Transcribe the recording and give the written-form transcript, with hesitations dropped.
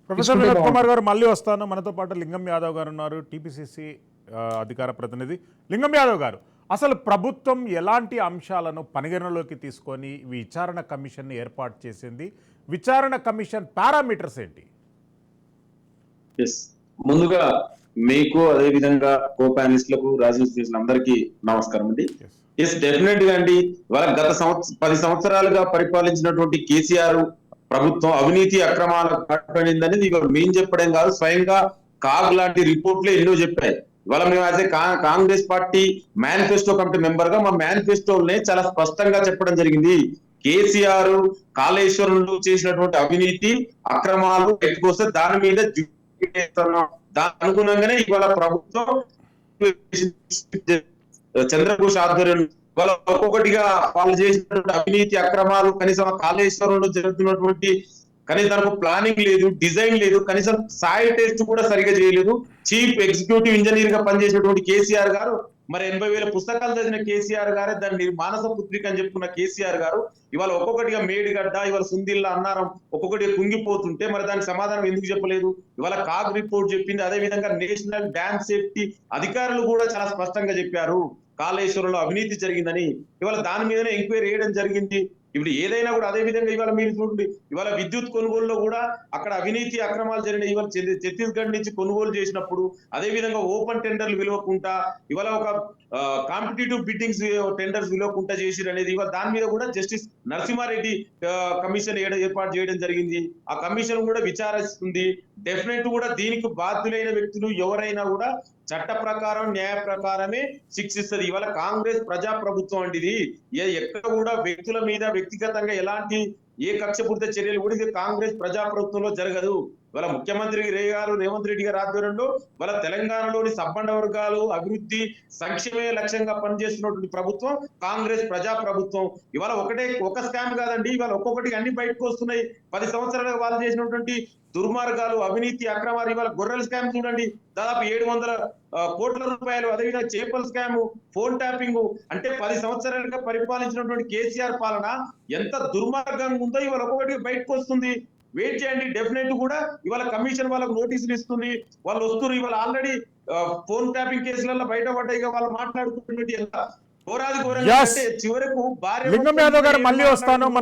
Professor Vinod Kumar గారు మళ్ళీ వస్తాను. మనతో పాటు లింగం యాదవ్ గారు ఉన్నారు, టీపీసీసీ అధికార ప్రతినిధి. లింగం యాదవ్ గారు, అసలు ప్రభుత్వం ఎలాంటి అంశాలను పరిగణలోకి తీసుకొని విచారణ కమిషన్ని ఏర్పాటు చేసింది? విచారణ కమిషన్ పారామీటర్స్ ఏంటి? ముందుగా మీకు అదే విధంగా కో ప్యానలిస్టులకు రాజకీయ అందరికీ నమస్కారం అండి. డెఫినెట్ గా అండి, వాళ్ళ గత 10 సంవత్సరాలుగా పరిపాలించినటువంటి కేసీఆర్ ప్రభుత్వం అవినీతి అక్రమాలకు పాల్పడిందని ఇవాళ మేము చెప్పడం కాదు, స్వయంగా కాగ్ లాంటి రిపోర్ట్లే ఎన్నో చెప్పాయి. ఇవాళ మేము as a Congress party manifesto committee member గా మా మేనిఫెస్టోనే చాలా స్పష్టంగా చెప్పడం జరిగింది. కేసీఆర్ కాళేశ్వరంలో చేసినటువంటి అవినీతి అక్రమాలు ఎత్తుకొస్తే దాని మీద దాని అనుగుణంగానే ఇవాళ ప్రభుత్వం చంద్రఘోష్ ఆధ్వర్యంలో ఇవాళ ఒక్కొక్కటిగా వాళ్ళు చేసినటువంటి అవినీతి అక్రమాలు, కనీసం కాళేశ్వరంలో జరుగుతున్నటువంటి కనీసం దానికి ప్లానింగ్ లేదు, డిజైన్ లేదు, కనీసం సాయిల్ టెస్ట్ కూడా సరిగా చేయలేదు. చీఫ్ ఎగ్జిక్యూటివ్ ఇంజనీర్ గా పనిచేసినటువంటి కేసీఆర్ గారు, మరి 80,000 పుస్తకాలు చదివిన కేసీఆర్ గారే దాన్ని మానస పుత్రిక అని చెప్పుకున్న కేసీఆర్ గారు ఇవాళ ఒక్కొక్కటిగా మేడిగడ్డ, ఇవాళ సుందిల్లా అన్నారం ఒక్కొక్కటిగా కుంగిపోతుంటే మరి దానికి సమాధానం ఎందుకు చెప్పలేదు? ఇవాళ కాగ్ రిపోర్ట్ చెప్పింది. అదే విధంగా నేషనల్ డ్యామ్ సేఫ్టీ అధికారులు కూడా చాలా స్పష్టంగా చెప్పారు కాళేశ్వరంలో అవినీతి జరిగిందని. ఇవాళ దాని మీదనే ఎంక్వైరీ చేయడం జరిగింది. ఇప్పుడు ఏదైనా కూడా అదే విధంగా ఇవాళ మీరు చూడండి, ఇవాళ విద్యుత్ కొనుగోలులో కూడా అక్కడ అవినీతి అక్రమాలు జరిగిన ఇవాళ ఛత్తీస్గఢ్ నుంచి కొనుగోలు చేసినప్పుడు అదే విధంగా ఓపెన్ టెండర్లు విలువకుంటా ఇవాళ ఒక కాంపిటేటివ్ బిడ్డింగ్స్ టెండర్స్ విలువకుంటా చేసిరు అనేది ఇవాళ దాని మీద కూడా జస్టిస్ నరసింహారెడ్డి కమిషన్ ఏర్పాటు చేయడం జరిగింది. ఆ కమిషన్ కూడా విచారిస్తుంది. డెఫినెట్ కూడా దీనికి బాధ్యులైన వ్యక్తులు ఎవరైనా కూడా చట్ట ప్రకారం న్యాయ ప్రకారమే శిక్షిస్తుంది. ఇవాళ కాంగ్రెస్ ప్రజా ప్రభుత్వం అండి. ఇది ఎక్కడ కూడా వ్యక్తుల మీద వ్యక్తిగతంగా ఎలాంటి ఏ కక్షపూరిత చర్యలు కూడా ఇది కాంగ్రెస్ ప్రజా ప్రభుత్వంలో జరగదు. ఇవాళ ముఖ్యమంత్రి రేవంత్ రెడ్డి గారి ఆధ్వర్యంలో ఇవాళ తెలంగాణలోని సబ్బండ వర్గాలు అభివృద్ధి సంక్షేమే లక్ష్యంగా పనిచేస్తున్నటువంటి ప్రభుత్వం కాంగ్రెస్ ప్రజా ప్రభుత్వం. ఇవాళ ఒక స్కామ్ కాదండి, ఇవాళ ఒక్కొక్కటి అన్ని బయటకు వస్తున్నాయి. 10 సంవత్సరాలుగా వాళ్ళు చేసినటువంటి దుర్మార్గాలు, అవినీతి అక్రమాలు, ఇవాళ గొర్రెల స్కామ్ చూడండి, దాదాపు 700 కోట్ల రూపాయలు. అదేవిధంగా చేపల స్కామ్, ఫోన్ ట్యాపింగ్. అంటే 10 సంవత్సరాలుగా పరిపాలించినటువంటి కేసీఆర్ పాలన ఎంత దుర్మార్గంగా ఉందో ఇవాళ ఒక్కొక్కటి బయటకు వస్తుంది. వెయిట్ చేయండి, డెఫినెట్ కూడా ఇవాళ కమిషన్ వాళ్ళకు నోటీసులు ఇస్తుంది. వాళ్ళు వస్తున్నారు. ఇవాళ ఆల్రెడీ ఫోన్ ట్యాపింగ్ కేసులలో బయటపడ్డాయి. వాళ్ళు మాట్లాడుకుంటున్నట్టు ఎంత ఘోరాది ఘోరంగా అంటే చివరకు భార్య. లింగం యాదవ్ గారు మళ్ళీ వస్తాను.